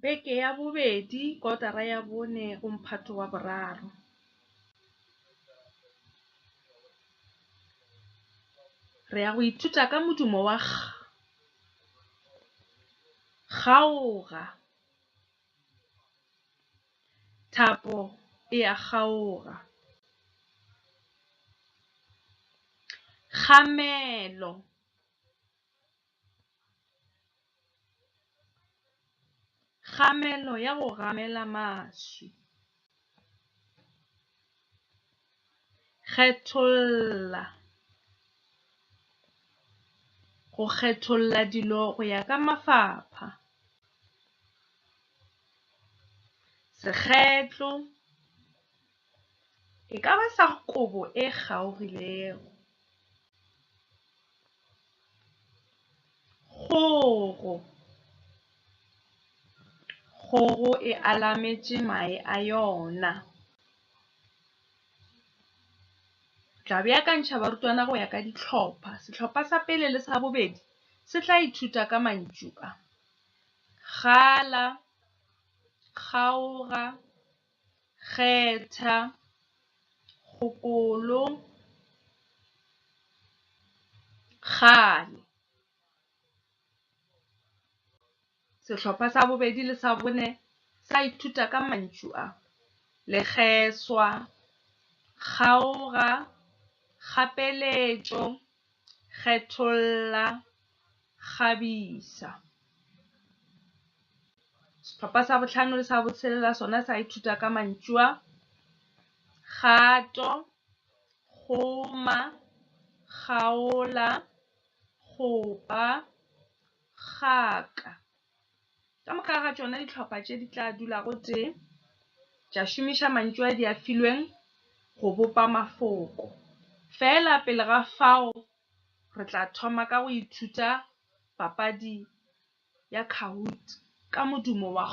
Beke ya bobedi, kotara ya bone go Mphato wa boraro. Re ya go ithuta ka modumo wa kgaoga. Thapo e a kgaoga. Kgamelo. Kgamelo ya go gamela maswi. Kgetholla. Go kgetholla dilo go ya ka mafapha. Sekgetlo. E ka ba sa kobo e kgaogilego. Kgogo. Kgogo e alametše mae a yona. Tla beakantšha barutwana go ya ka ditlhopha. Setlhopha sa pele le sa bobedi se tla ithuta ka mantšu a. Gala, kgaoga, kgetha, kgokolo, gale. Setlhopha sa bobedi le sa bone sa ithuta ka mantšu a. Legeswa, kgaoga, kgapeletšo, kgetholla, kgabisa. Setlhopha sa botlhano le sa botshelela sona sa ithuta ka mantšu a. Kgato, kgoma, kgaola, kgopa, kgaka. Ka moka ga tšona ditlhopha tše di tla dula go tee, tša šomiša mantšu a di a filweng go bopa mafoko. Fela pele ga fao re tla thoma ka go ithuta papadi ya Kahoot ka modumo wa